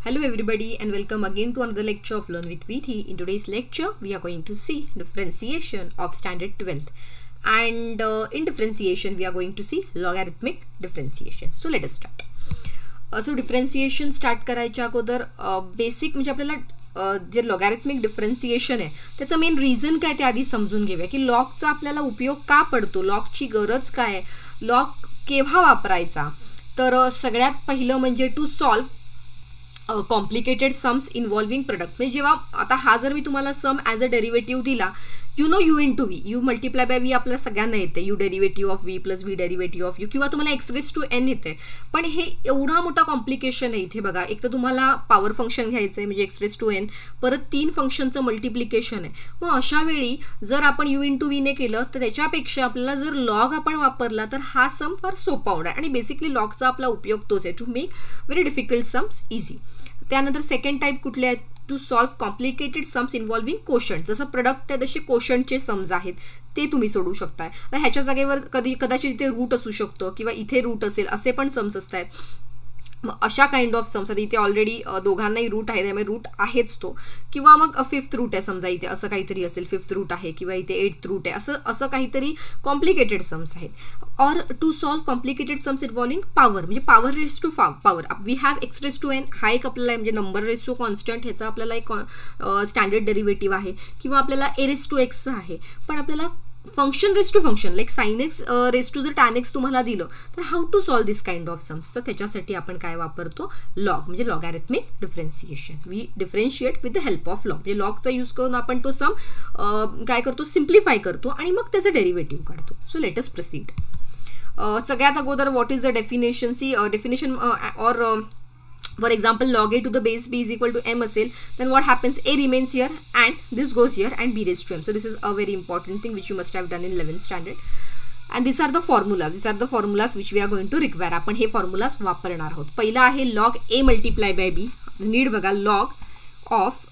Hello everybody and welcome again to another lecture of Learn with Vidhi. In today's lecture we are going to see differentiation of standard 12th and in differentiation we are going to see logarithmic differentiation. So let us start. So differentiation start करायच्या अगोदर basic म्हणजे आपल्याला जे logarithmic differentiation आहे त्याचं main reason काय ते आधी समजून घेऊया की लॉगचा आपल्याला उपयोग का पडतो, लॉगची गरज काय आहे, लॉग केव्हा वापरायचा. तर सगळ्यात पहिलं म्हणजे to solve complicated sums involving product. म्हणजे जेव्हा आता हा जर मी तुम्हाला सम ॲज अ डेरिव्हेटिव्ह दिला, you know u into v, u multiply by v आपल्याला सगळ्यांना येते, u derivative of v plus v derivative of u, किंवा तुम्हाला एक्स रेज टू एन येते. पण हे एवढा मोठा कॉम्प्लिकेशन आहे इथे बघा. एक तर तुम्हाला पॉवर फंक्शन घ्यायचं आहे म्हणजे एक्स रेज टू एन, परत 3 फंक्शनचं मल्टिप्लिकेशन आहे. मग अशा वेळी जर आपण यू इंटू व्हीने केलं तर त्याच्यापेक्षा आपल्याला जर लॉग आपण वापरला तर हा सम फार सोपा होणार. आणि बेसिकली लॉगचा आपला उपयोग तोच आहे, to make very difficult sums easy. त्यानंतर सेकंड टाईप कुठले आहेत, to solve complicated sums involving quotient. जसं प्रोडक्ट आहे तसे कोशंटचे सम्स आहेत ते तुम्ही सोडू शकताय. तर ह्याच्या जागेवर कदाचित इथे रूट असू शकतो किंवा इथे रूट असेल असे पण सम्स असतात. मग अशा काइंड ऑफ सम्स इथे ऑलरेडी दोघांनाही रूट आहे त्यामुळे रूट आहेच तो, किंवा मग 5th रूट आहे समजा इथे असं काहीतरी असेल, 5th रूट आहे किंवा इथे 8th रूट आहे असं काहीतरी कॉम्प्लिकेटेड सम्स आहेत. और to solve complicated sums involving power म्हणजे power raise to power. We have x raise to n हा एक आपल्याला म्हणजे नंबर रेस टू कॉन्स्टंट ह्याचा आपल्याला एक स्टँडर्ड डेरिव्हेटिव्ह आहे, किंवा आपल्याला ए रेस टू एक्स आहे. पण आपल्याला function raise to function like sine x raise to जर टॅन एक्स तुम्हाला दिलं तर how to solve this kind of sums. तर त्याच्यासाठी आपण काय वापरतो, लॉग म्हणजे logarithmic differentiation. We differentiate with the help of log. म्हणजे लॉगचा यूज करून आपण तो सम काय करतो, सिम्प्लिफाय करतो आणि मग त्याचं डेरिव्हेटिव्ह काढतो. So let us proceed. सगळ्यात अगोदर what is the definition. See definition और for example log a to the base b is equal to m असेल, then what happens, a remains here and this goes here and b raised to m. So this is a very important thing which you must have done in 11th standard. And these are the formulas which we are going to require. आपण हे formulas वापरणार आहोत. पहिला आहे log a multiply by b. Need बघा, log of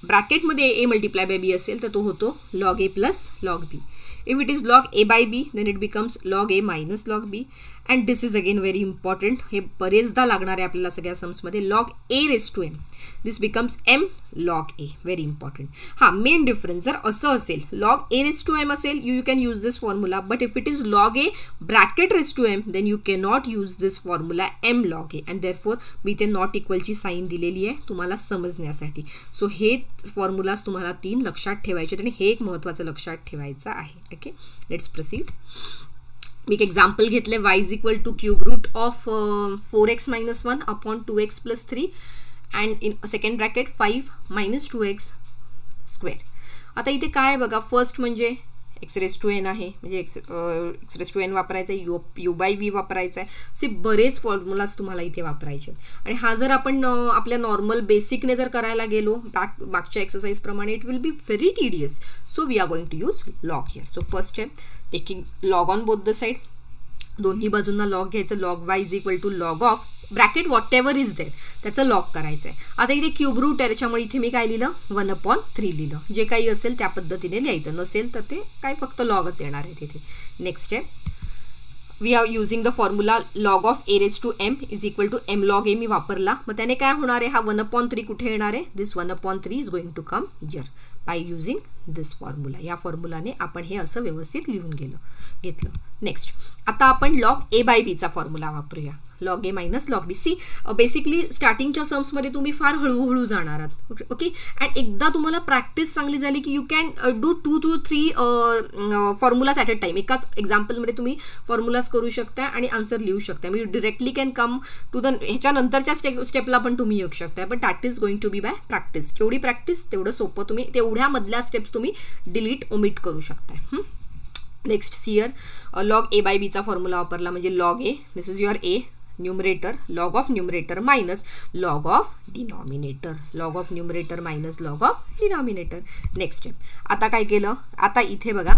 bracket मध्ये a multiply by b असेल तर तो होतो log a plus log b. If it is log a by b then it becomes log a minus log b. And this is again very important. हे बरेचदा लागणार आहे आपल्याला सगळ्या सम्समध्ये. log a raised to m. This becomes m log a. Very important. हा main difference जर असं असेल, log a raised to m असेल, you can use this formula. But if it is log a bracket raised to m then you cannot use this formula m log a. And therefore मी इथे not इक्वलची sine दिलेली आहे तुम्हाला समजण्यासाठी. So हे formulas तुम्हाला 3 लक्षात ठेवायचे आणि हे एक महत्त्वाचं लक्षात ठेवायचं आहे. Okay, let's proceed. मी एक एक्झाम्पल घेतले, y is equal to cube root of 4x minus 1 upon 2x plus 3 and in second bracket 5 minus 2x square. आता इथे काय बघा, फर्स्ट म्हणजे एक्स रेस टू एन आहे म्हणजे एक्स रेस टू एन वापरायचा आहे, यू बाय व्ही वापरायचा आहे. असे बरेच फॉर्म्युलाज तुम्हाला इथे वापरायचे आहेत. आणि हा जर आपण आपल्या नॉर्मल बेसिकने जर करायला गेलो मागच्या एक्सरसाइज प्रमाणे it will be very tedious. So we are going to use log here. So first step, taking log on both the side. दोन्ही बाजूंना लॉग घ्यायचं. Log y is equal to log of bracket whatever is there त्याचं log करायचं आहे. आता इथे cube route आहे त्याच्यामुळे इथे मी काय लिहिलं, 1/3 लिहिलं. जे काही असेल त्या पद्धतीने लिहायचं, नसेल तर ते काय फक्त लॉगच येणार आहे तिथे. Next step, we are using the formula log of a raise to m is equal to m log a मी वापरला. मग त्याने काय होणार आहे, हा 1/3 कुठे येणार आहे, this 1/3 is going to come here by using this formula. या फॉर्म्युलाने आपण हे असं व्यवस्थित लिहून घेतलं. नेक्स्ट, आता आपण लॉग ए बाय बीचा फॉर्म्युला वापरूया. लॉग ए मायनस लॉग बी. सी बेसिकली स्टार्टिंगच्या सम्समध्ये तुम्ही फार हळूहळू जाणार आहात. ओके, अँड एकदा तुम्हाला प्रॅक्टिस चांगली झाली की you can do 2 to 3 formulas at a time. एकाच एक्झाम्पलमध्ये तुम्ही फॉर्म्युलाज करू शकता आणि आन्सर लिहू शकता. मी directly can come to the ह्याच्यानंतरच्या स्टेपला पण तुम्ही येऊ शकता. पण that is going to be by practice. केवढी प्रॅक्टिस तेवढं सोपं. तुम्ही तेवढ्या मधल्या स्टेप्स तुम्ही डिलीट ओमिट करू शकता. Next see here log a by बीचा फॉर्म्युला वापरला म्हणजे log a, this is your a numerator, log of numerator minus log of denominator, log of numerator minus log of denominator. Next step, आता काय केलं, आता इथे बघा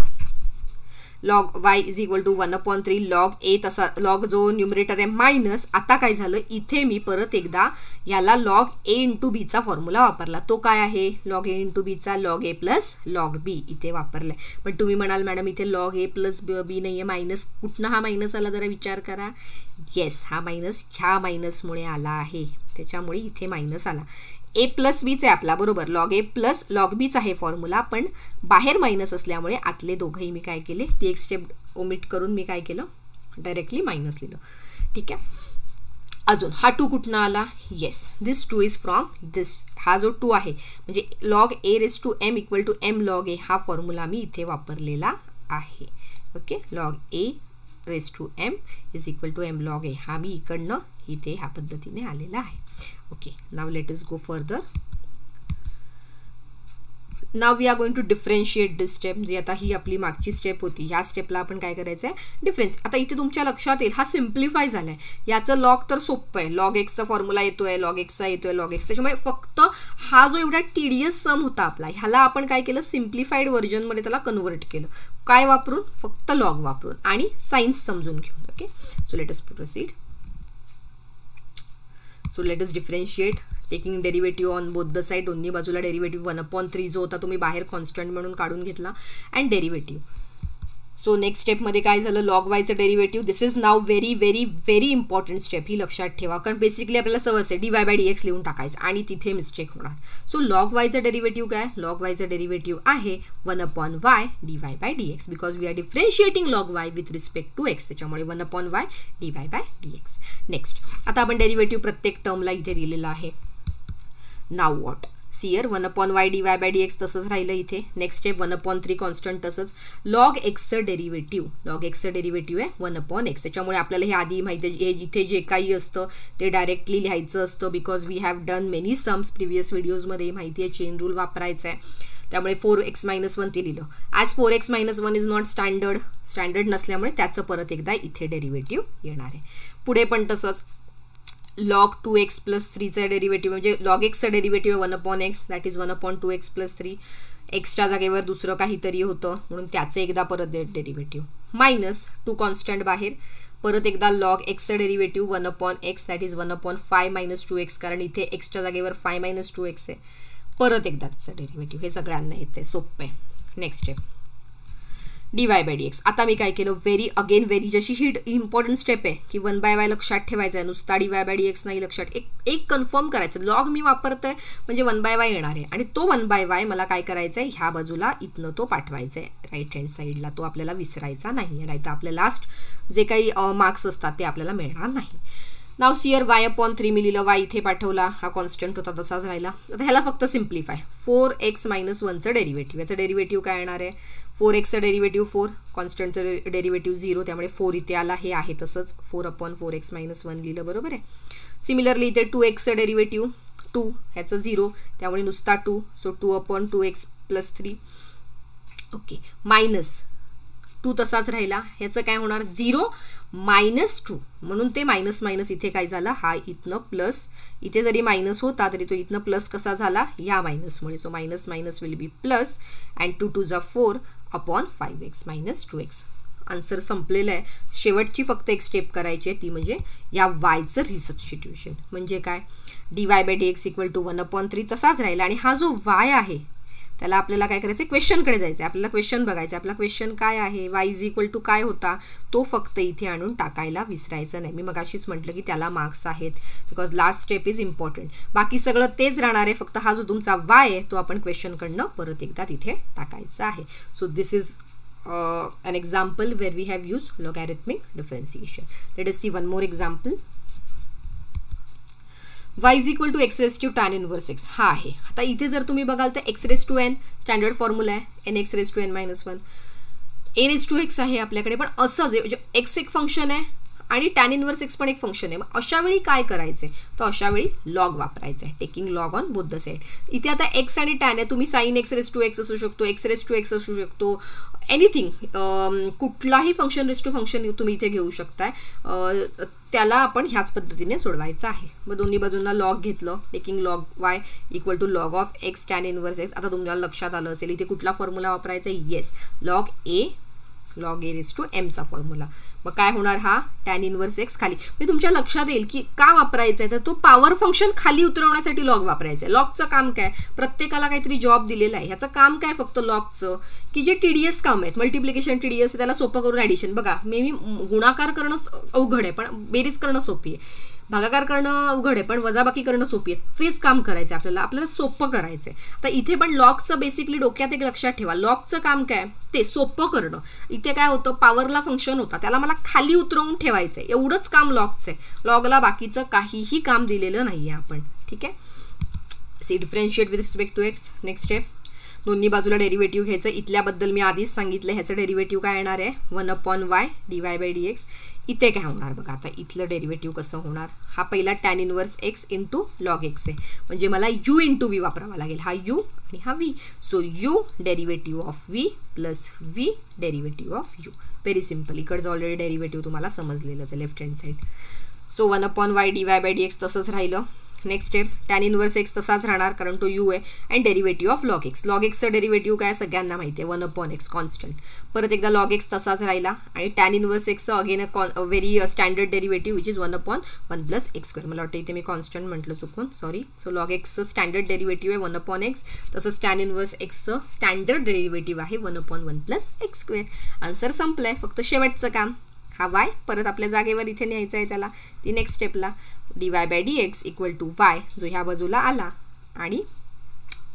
log y is equal to 1/3 log a तसा log जो numerator आहे minus. आता काय झालं इथे मी परत एकदा याला लॉग a इंटू बीचा फॉर्म्युला वापरला. तो काय आहे लॉग a इंटू बीचा log a plus log b इथे वापरलाय. पण तुम्ही म्हणाल मॅडम इथे लॉग a प्लस बी नाही आहे मायनस. कुठनं हा मायनस आला जरा विचार करा. येस हा मायनस ह्या मायनसमुळे आला आहे त्याच्यामुळे इथे मायनस आला. a प्लस बीच आहे आपला बरोबर log a plus log beach आहे फॉर्म्युला. पण बाहेर मायनस असल्यामुळे आतले दोघंही मी काय केले ती एक स्टेप ओमिट करून मी काय केलं डायरेक्टली मायनस लिहिलं. ठीक आहे. अजून हा 2 कुठनं आला. Yes this 2 is from this. हा जो 2 आहे म्हणजे log a raise to m equal to m log a हा फॉर्म्युला मी इथे वापरलेला आहे. Okay log a raise to m is equal to m log a हा मी इकडनं इथे ह्या पद्धतीने आलेला आहे. Okay, now let us go further. Now we are going to differentiate this step. जी आता ही आपली मागची स्टेप होती ह्या स्टेपला आपण काय करायचं आहे डिफरन्स. आता इथे तुमच्या लक्षात येईल हा सिम्प्लिफाय झालाय. याचं लॉग तर सोपं आहे. लॉग एक्सचा फॉर्म्युला येतोय लॉग एक्सचा येतोय लॉग एक्स. त्याच्यामुळे फक्त हा जो एवढा टीडीएस सम होता आपला ह्याला आपण काय केलं सिम्प्लिफाईड व्हर्जनमध्ये त्याला कन्वर्ट केलं. काय वापरून फक्त लॉग वापरून आणि सायन्स समजून घेऊन. Okay so let us proceed. So let us differentiate taking derivative on both the side. दोन्ही बाजूला डेरिव्हेटिव्ह 1/3 जो होता तुम्ही बाहेर कॉन्स्टंट म्हणून काढून घेतला अँड डेरिव्हेटिव्ह. सो नेक्स्ट स्टेपमध्ये काय झालं लॉग वायचं derivative. This is now very very very important step. ही लक्षात ठेवा कारण बेसिकली आपल्याला सवस आहे dy/dx लिहून टाकायचं आणि तिथे मिस्टेक होणार. सो लॉग वायचं डेरिव्हेटिव्ह काय लॉग वायचं डेरिव्हेटिव्ह आहे 1/y dy/dx because we are differentiating log y with respect to x. त्याच्यामुळे 1/y dy/dx. नेक्स्ट आता आपण डेरिव्हेटिव्ह प्रत्येक टर्मला इथे दिलेला आहे. Now what share 1/y dy/dx तसंच राहिलं इथे. नेक्स्ट स्टेप 1/3 कॉन्स्टंट तसंच. लॉग एक्सचं डेरिव्हेटिव्ह आहे 1/x. त्याच्यामुळे आपल्याला हे आधी माहिती आहे इथे जे काही असतं ते डायरेक्टली लिहायचं असतं because we have done many sums previous व्हिडिओजमध्ये. माहिती आहे चेन रूल वापरायचा आहे. त्यामुळे 4x-1 ते लिहिलं. As 4x-1 is not standard नसल्यामुळे त्याचं परत एकदा इथे डेरिव्हेटिव्ह येणार आहे. पुढे पण तसंच लॉग 2x प्लस 3चा डेरिव्हेटिव्ह म्हणजे लॉग एक्सचा derivative 1/x that is 1/2x plus 3. एक्सच्या जागेवर दुसरं काहीतरी होतं म्हणून त्याचं एकदा परत डेरिव्हेटिव्ह मायनस 2 कॉन्स्टंट बाहेर. परत एकदा लॉग एक्सचा derivative 1/x that is 1/5 - 2x कारण इथे एक्सच्या जागेवर 5 - 2x आहे. परत एकदा त्याचं डेरिव्हेटिव्ह. हे सगळ्यांना येते सोपं आहे. Next step dy/dx. आता मी काय केलं व्हेरी जशी ही इम्पॉर्टंट स्टेप आहे की 1/y लक्षात ठेवायचं आहे नुसता dy/dx नाही लक्षात एक कन्फर्म करायचं. लॉग मी वापरतोय म्हणजे 1/y येणार आहे आणि तो 1/y मला काय करायचं आहे ह्या बाजूला इथनं तो पाठवायचा आहे राईट हँड साईडला. तो आपल्याला विसरायचा नाही आहे. नाही तर आपले लास्ट जे काही मार्क्स असतात ते आपल्याला मिळणार नाही. नाव सियर y/3 मी लिहिलं. y इथे पाठवला. हा कॉन्स्टंट होता तसाच राहिला. आता ह्याला फक्त सिम्प्लिफाय 4x-1चं डेरिव्हेटिव्ह. याचं डेरिव्हेटिव्ह काय येणार आहे 4xचं डेरिव्हेटिव्ह 4 कॉन्स्टंटचं डेरिव्हेटिव्ह 0 त्यामुळे 4 इथे आला. हे आहे तसंच 4/4x-1 लिहिलं बरोबर आहे. सिमिलरली इथे 2xचं डेरिव्हेटिव्ह 2 ह्याचं 0 त्यामुळे नुसता 2 so 2/2x plus 3. Okay minus 2 तसाच राहिला. ह्याचं काय होणार 0 - 2 म्हणून ते मायनस इथे काय झाला हा इथनं प्लस. इथे जरी मायनस होता तरी तो इथनं प्लस कसा झाला या मायनसमुळे. So minus will be plus and 2 × 2 4/5x - 2x. Answer संपलेलं आहे. शेवटची फक्त एक स्टेप करायची आहे ती म्हणजे या वायचं रिसबस्टिट्यूशन. म्हणजे काय dy/dx इक्वल टू 1/3 तसाच राहिला आणि हा जो वाय आहे त्याला आपल्याला काय करायचं क्वेश्चनकडे जायचं आहे. आपल्याला क्वेश्चन बघायचं. आपला क्वेश्चन काय आहे y इज इक्वल टू काय होता तो फक्त इथे आणून टाकायला विसरायचं नाही. मी मगाशीच म्हटलं की त्याला मार्क्स आहेत because last step is important. बाकी सगळं तेच राहणार आहे फक्त हा जो तुमचा y आहे तो आपण क्वेश्चनकडनं परत एकदा तिथे टाकायचा आहे. So this is an example where we have used logarithmic differentiation. Let us see one more example. y is equal to x raised to tan inverse x हा आहे. आता इथे जर तुम्ही बघाल तर x raised to n standard formula आहे n x raised to n - 1 a raised to x आहे आपल्याकडे. पण असंच x एक फंक्शन आहे आणि tan इनवर्स x पण एक फंक्शन आहे. मग अशा वेळी काय करायचंय तर अशा वेळी लॉग वापरायचं आहे. Taking log on both the side. इथे आता x आणि tan आहे. तुम्ही sin x raised to x असू शकतो x raised to x असू शकतो एनिथिंग कुठलाही फंक्शन रेस्ट टू फंक्शन तुम्ही इथे घेऊ शकताय. त्याला आपण ह्याच पद्धतीने सोडवायचं आहे. मग दोन्ही बाजूंना लॉग घेतलं. Taking log y equal to log of x tan inverse x. आता तुम्हाला लक्षात आलं असेल इथे कुठला फॉर्म्युला वापरायचा आहे. Yes log a log a raise to एमचा फॉर्म्युला. मग काय होणार, हा टॅन इनवर्स एक्स खाली. मी तुमच्या लक्षात येईल की का वापरायचं आहे, तर तो पॉवर फंक्शन खाली उतरवण्यासाठी लॉग वापरायचं आहे. लॉगचं काम काय, प्रत्येकाला काहीतरी जॉब दिलेला आहे, ह्याचं काम काय फक्त लॉगचं, की जे टीडीएस काम आहेत, मल्टिप्लिकेशन टीडीएस, त्याला सोपं करून ॲडिशन. बघा मी गुणाकार करणं अवघड आहे पण बेरीज करणं सोपी आहे, भागाकार करणं अवघड आहे पण वजाबाकी करणं सोपी आहे. तेच काम करायचं आहे आपल्याला सोपं करायचं आहे. तर इथे पण लॉगचं बेसिकली डोक्यात एक लक्षात ठेवा, लॉगचं काम काय, ते सोपं करणं. इथे काय होतं, पॉवरला फंक्शन होता, त्याला मला खाली उतरवून ठेवायचं आहे, एवढंच काम लॉगचं आहे. लॉगला बाकीचं काहीही काम दिलेलं नाही आहे आपण. ठीक आहे. See differentiate with respect to x. Next step, दोन्ही बाजूला डेरिव्हेटिव्ह घ्यायचं. इथल्याबद्दल मी आधीच सांगितलं, ह्याचं डेरिव्हेटिव्ह काय येणार आहे, 1/y dy/dx. इथे काय होणार बघा, आता इथलं डेरिव्हेटिव्ह कसं होणार, हा पहिला tan inverse x into log x आहे, म्हणजे मला u इंटू व्ही वापरावा लागेल, हा u आणि हा v. So u derivative of v plus v derivative of u. Very simple. इकडचं ऑलरेडी डेरिव्हेटिव्ह तुम्हाला समजलेलंच आहे left hand side. So 1/y dy/dx तसंच राहिलं. Next step, tan inverse x तसाच राहणार कारण तो u आहे, and derivative of log x. Log एक्सचं डेरिव्हेटिव्ह काय सगळ्यांना माहिती आहे, 1/x कॉन्स्टंट. परत एकदा लॉग एक्स तसाच राहिला आणि टॅन इनवर्स एक्सचं again very standard derivative which is 1/1 plus x square. मला वाटतं इथे मी कॉन्स्टंट म्हटलं चुकून, सॉरी. सो लॉग एक्सचं स्टँडर्ड डेरिव्हेटिव्ह आहे 1/x, तसंच टॅन इनवर्स एक्सचं स्टँडर्ड डेरिव्हेटिव्ह आहे 1/1 प्लस एक्स स्क्वेअर. आन्सर संपलंय, फक्त शेवटचं काम, हा y परत आपल्या जागेवर इथे न्यायचा आहे त्याला. ती नेक्स्ट स्टेपला dy/dx इक्वल टू y, जो ह्या बाजूला आला आणि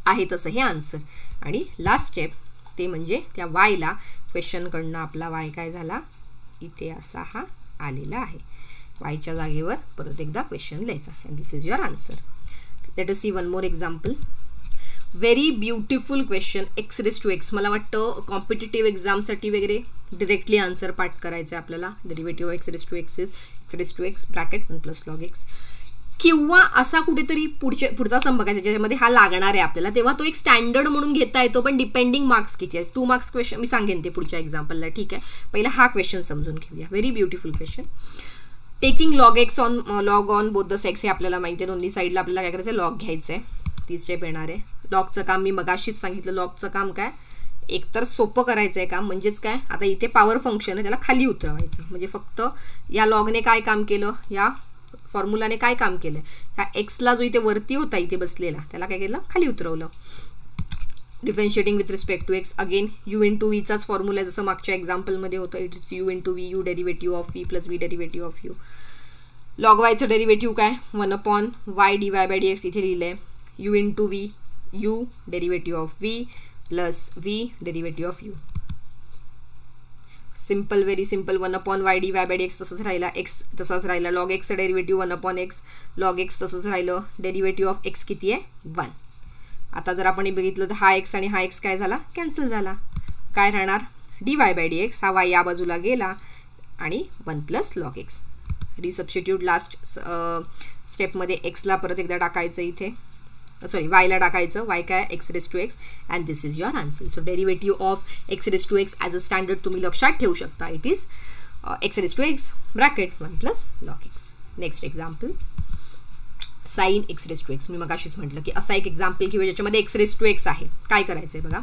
आहे तसं हे आन्सर. आणि लास्ट स्टेप ते म्हणजे त्या वायला क्वेश्चनकडनं आपला वाय काय झाला, इथे असा हा आलेला आहे. वायच्या जागेवर परत एकदा क्वेश्चन लिहायचा, and this is your answer. Let us see one more example. Very beautiful question, x raise to x. मला वाटतं कॉम्पिटेटिव्ह एक्झामसाठी वगैरे डायरेक्टली आन्सर पाठ करायचं आहे आपल्याला. Derivative x raise to x is x raise to x bracket 1 plus log x. किंवा असा कुठेतरी पुढचा सम बघायचा ज्याच्यामध्ये हा लागणार आहे आपल्याला, तेव्हा तो एक स्टँडर्ड म्हणून घेता येतो, पण डिपेंडिंग मार्क्स किती आहे. 2 मार्क्स क्वेश्चन मी सांगेन ते पुढच्या एक्झाम्पलला. ठीक आहे, पहिला हा क्वेश्चन समजून घेऊया. Very beautiful question. Taking log x on log on both the sex, हे आपल्याला माहिती आहे. दोन्ही साईडला आपल्याला काय करायचं, लॉग घ्यायचं आहे. ती स्टेप येणार आहे. लॉगचं काम मी मगाशीच सांगितलं, लॉगचं काम काय, एकतर सोपं करायचं आहे काम, म्हणजेच काय, आता इथे पॉवर फंक्शन आहे त्याला खाली उतरवायचं. म्हणजे फक्त या लॉगने काय काम केलं, या फॉर्म्युलाने काय काम केलं, ह्या एक्सला जो इथे वरती होता इथे बसलेला त्याला काय केलं, खाली उतरवलं. Differentiating with respect to x, again u into व्हीचाच फॉर्म्युला जसं मागच्या एक्झाम्पलमध्ये होतं. It is u into v, u derivative of v plus v derivative of u. Log वायचं डेरिव्हेटिव्ह काय, 1/y dy/dx इथे लिहिलं आहे. u into v, u derivative of v plus v derivative of u. Simple, very simple. 1/y dy/dx तसंच राहिला, x तसाच राहिला. Log एक्सचं डेरिव्हेटिव्ह 1/x, लॉग एक्स तसंच राहिलं. डेरिव्हेटिव्ह ऑफ एक्स किती आहे, 1. आता जर आपण बघितलं तर हा एक्स आणि हा एक्स काय झाला, कॅन्सल झाला. काय राहणार, dy/dx, हा y या बाजूला गेला आणि 1 प्लस लॉग एक्स. रिसबस्टिट्यूट लास्ट स्टेपमध्ये एक्सला परत एकदा टाकायचं, इथे सॉरी वायला टाकायचं. वाय काय, x raise to x, and this is your answer. So derivative of x raise to x as a standard तुम्ही लक्षात ठेवू शकता. It is x raise to x bracket 1 plus log x. Next example, sine x raise to x. मी मगाशीच म्हटलं की असा एक एक्झाम्पल किंवा ज्याच्यामध्ये एक्स रेज टू एक्स आहे. काय करायचं आहे बघा,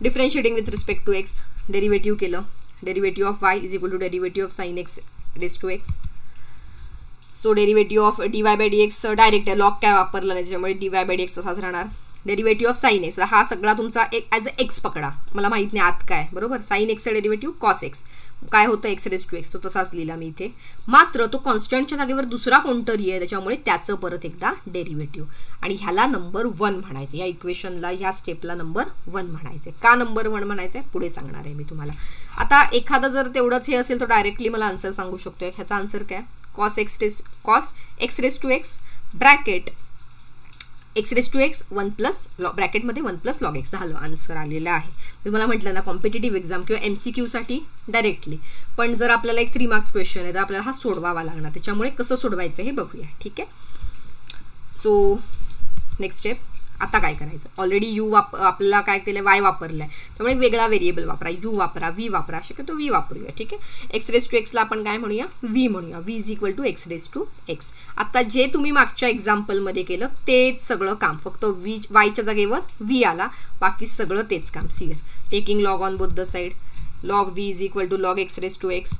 differentiating with respect to x, derivative केलं. Derivative of y is equal to derivative of sine x raise to x. So derivative of dy/dx direct आहे, लॉग काय वापरलं नाही त्याच्यामुळे dy/dx तसाच राहणार. डेरिव्हेटिव्ह ऑफ साइन एक्स, हा सगळा तुमचा एक ॲज अ एक्स पकडा, मला माहित नाही आत काय, बरोबर. साइन एक्सचा डेरिव्हेटिव्ह कॉस एक्स काय होतं, एक्स रेज टू एक्स, तो तसाच लिहिला मी इथे. मात्र तो कॉन्स्टंटच्या जागेवर दुसरा कोणतरी आहे त्याच्यामुळे त्याचं परत एकदा डेरिव्हेटिव्ह, आणि ह्याला नंबर 1 म्हणायचं. या इक्वेशनला, ह्या स्टेपला नंबर 1 म्हणायचं. का नंबर 1 म्हणायचं आहे पुढे सांगणार आहे मी तुम्हाला. आता एखादा जर तेवढंच हे असेल तर डायरेक्टली मला आन्सर सांगू शकतोय. ह्याचा आन्सर काय, cos x raise to x bracket x raise to x 1 plus ब्रॅकेटमध्ये 1 प्लस लॉग एक्स झालं, आन्सर आलेलं आहे. मी मला म्हटलं ना कॉम्पिटेटिव्ह एक्झाम किंवा MCQसाठी डायरेक्टली, पण जर आपल्याला एक 3 मार्क्स क्वेश्चन आहे तर आपल्याला हा सोडवावा लागणार, त्याच्यामुळे कसं सोडवायचं हे बघूया. ठीक आहे. सो नेक्स्ट स्टेप, आता काय करायचं, ऑलरेडी यू आपल्याला काय केलं, वाय वापरलं आहे, त्यामुळे वेगळा व्हेरिएबल वापरा, यू वापरा, व्ही वापरा, शक्यतो व्ही वापरूया. ठीक आहे. एक्स रेज टू एक्सला आपण काय म्हणूया, व्ही म्हणूया. V is equal to x raise to x. आता जे तुम्ही मागच्या एक्झाम्पलमध्ये केलं तेच सगळं काम, फक्त वायच्या जागेवर व्ही आला, बाकी सगळं तेच काम. See here taking log on both the side, log v is equal to log x raise to x,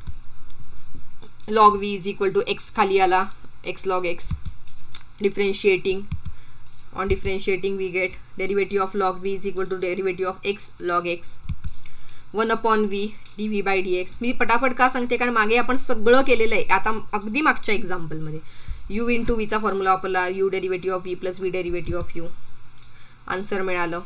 log v is equal to x खाली आला x log x, differentiating, on differentiating we get derivative of log v is equal to derivative of x log x 1 upon v dv by dx. मी पटापट का सांगते कारण मागे आपण सगळं केलेलं आहे. आता अगदी मागच्या एक्झाम्पलमध्ये u इंटू वीचा फॉर्म्युला वापरला, u derivative of v plus v derivative of u. Answer मिळालं.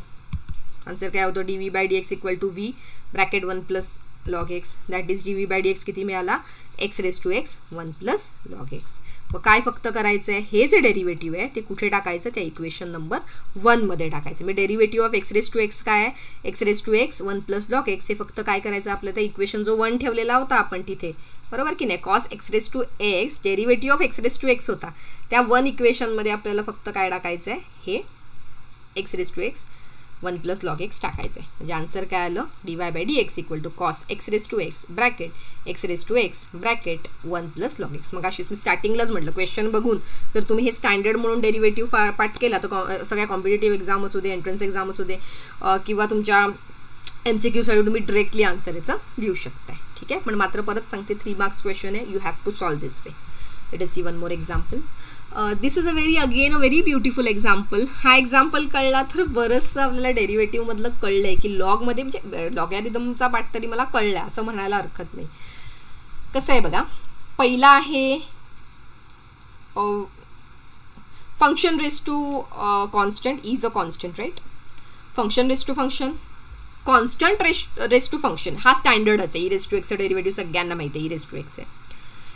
आन्सर काय होतं dv by dx equal to v bracket 1 plus log x, that is dv by dx किती मिळाला x raise to x 1 plus log x. मग काय फक्त करायचं आहे, हे जे डेरिव्हेटिव्ह आहे ते कुठे टाकायचं, त्या इक्वेशन नंबर 1 मध्ये टाकायचं. मी derivative of x raise to x काय आहे, x raise to x 1 plus log x. हे फक्त काय करायचं आपलं, त्या इक्वेशन जो 1 ठेवलेला होता आपण तिथे, बरोबर की नाही, cos x raise to x derivative of x raise to x होता, त्या 1 इक्वेशनमध्ये आपल्याला फक्त काय टाकायचं आहे, हे x raise to x 1 plus log x टाकायचं आहे. म्हणजे आन्सर काय आलं, dy by dx equal to cos x raise to x bracket x raise to x bracket 1 plus log x. मग अशीच मी स्टार्टिंगलाच म्हटलं, क्वेश्चन बघून जर तुम्ही हे स्टँडर्ड म्हणून डेरिव्हेटिव्ह पाठ केला तर सगळ्या कॉम्पिटेटिव्ह एक्झाम असू दे, एंट्रन्स एक्झाम असू दे किंवा तुमच्या MCQसाठी तुम्ही डिरेक्टली आन्सर याचा लिहू शकताय. ठीक आहे, पण मात्र परत सांगते 3 मार्क्स क्वेश्चन आहे, you have to solve this way. Let us see one more example. This is a very beautiful example. हा एक्झाम्पल कळला तर बरंचसं आपल्याला डेरिव्हेटिव्हमधलं कळलं आहे की लॉगमध्ये म्हणजे लॉगॅरिथमचा पाठ तरी मला कळला असं म्हणायला हरकत नाही. कसं आहे बघा, पहिला आहे function raise to constant is a constant, right. Function raise to function, constant raise to function हा स्टँडर्डच आहे. ई रेज टू एक्सचा डेरिव्हेटिव्ह सगळ्यांना माहिती आहे, ई रेज टू एक्स आहे.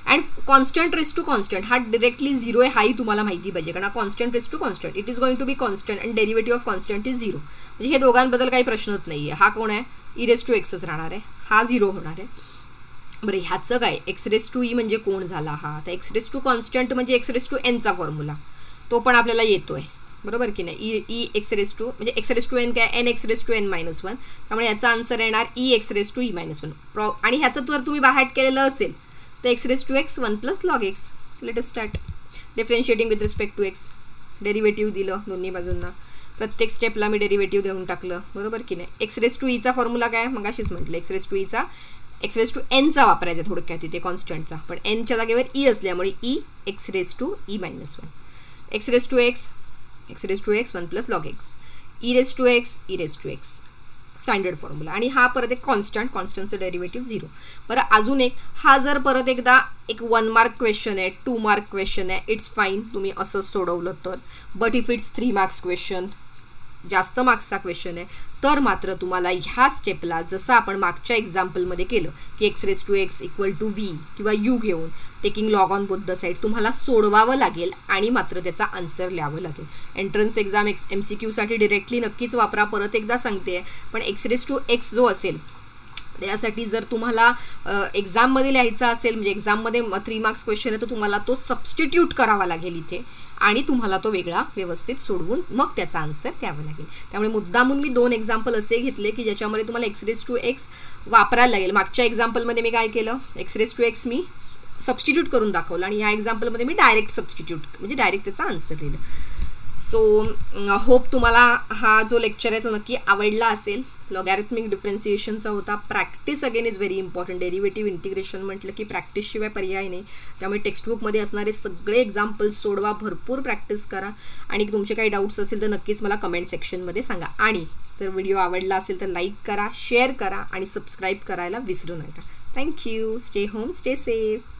And constant raise to constant हा डिरेक्टली 0 आहे, हाही तुम्हाला माहिती पाहिजे कारण constant raise to constant it is going to be constant and derivative of constant is 0. म्हणजे हे दोघांबद्दल काही प्रश्नच नाही आहे. हा कोण आहे, ई रेज टू एक्सच राहणार आहे, हा 0 होणार आहे. बरं, ह्याचं काय, एक्स रेज टू ई म्हणजे कोण झाला हा, आता एक्स रेज टू कॉन्स्टंट म्हणजे एक्स रेज टू एनचा फॉर्म्युला तो पण आपल्याला येतोय, बरोबर की नाही. ई एक्स रेज टू म्हणजे एक्स रेज टू एन काय, n x raise to n minus 1, त्यामुळे याचा आन्सर येणार e x raise to e minus 1. आणि ह्याचं जर तुम्ही बाहेर केलेलं असेल तर x raise to x 1 plus log x. Let us start. Differentiating with respect to x, derivative दिलं दोन्ही बाजूंना, प्रत्येक स्टेपला मी डेरिव्हेटिव्ह देऊन टाकलं, बरोबर की नाही. एक्स रेज टू ईचा फॉर्म्युला काय, मग अशीच म्हटलं एक्स रेज टू ईचा एक्स रेज टू एनचा वापरायचा थोडक्यात तिथे कॉन्स्टंटचा, पण एनच्या जागेवर ई असल्यामुळे e x raise to e minus 1. X raise to x 1 plus log x, e raise to x standard formula, आणि हा परत एक कॉन्स्टंटचं डेरिव्हेटिव्ह 0. बरं, अजून एक हा जर परत एकदा एक 1 मार्क क्वेश्चन आहे, 2 मार्क क्वेश्चन आहे, इट्स फाईन तुम्ही असंच सोडवलं तर. But if it's 3 marks question, जास्त मार्क्सचा क्वेश्चन आहे, तर मात्र तुम्हाला ह्या स्टेपला जसं आपण मागच्या एक्झाम्पलमध्ये केलं की x raise to x equal to v किंवा यू घेऊन taking log on both the side तुम्हाला सोडवावं लागेल आणि मात्र त्याचा आन्सर लिहावं लागेल. एंट्रन्स एक्झाम MCQसाठी डिरेक्टली नक्कीच वापरा, परत एकदा सांगते. पण एक्स रेज टू एक्स जो असेल त्यासाठी जर तुम्हाला एक्झाममध्ये लिहायचा असेल, म्हणजे एक्झाममध्ये 3 मार्क्स क्वेश्चन आहे तर तुम्हाला तो सबस्टिट्यूट करावा लागेल इथे आणि तुम्हाला तो वेगळा व्यवस्थित सोडवून मग त्याचा आन्सर द्यावा लागेल. त्यामुळे मुद्दामून मी 2 एक्झाम्पल असे घेतले की ज्याच्यामध्ये तुम्हाला एक्स रेज टू एक्स वापरायला लागेल. मागच्या एक्झाम्पलमध्ये मी काय केलं, एक्स रेज टू एक्स मी सबस्टिट्यूट करून दाखवलं आणि ह्या एक्झाम्पलमध्ये मी डायरेक्ट सबस्टिट्यूट म्हणजे डायरेक्ट त्याचा आन्सर लिहिलं. सो होप तुम्हाला हा जो लेक्चर आहे तो नक्की आवडला असेल. लॉगॅरिथमिक डिफरन्सिएशनचा होता. Practice again is very important. Derivative integration म्हटलं की प्रॅक्टिसशिवाय पर्याय नाही. त्यामुळे टेक्स्टबुकमध्ये असणारे सगळे एक्झाम्पल्स सोडवा, भरपूर प्रॅक्टिस करा आणि तुमचे काही डाऊट्स असेल तर नक्कीच मला कमेंट सेक्शनमध्ये सांगा. आणि जर व्हिडिओ आवडला असेल तर लाईक करा, शेअर करा आणि सबस्क्राईब करायला विसरू नका. Thank you. Stay home, stay safe.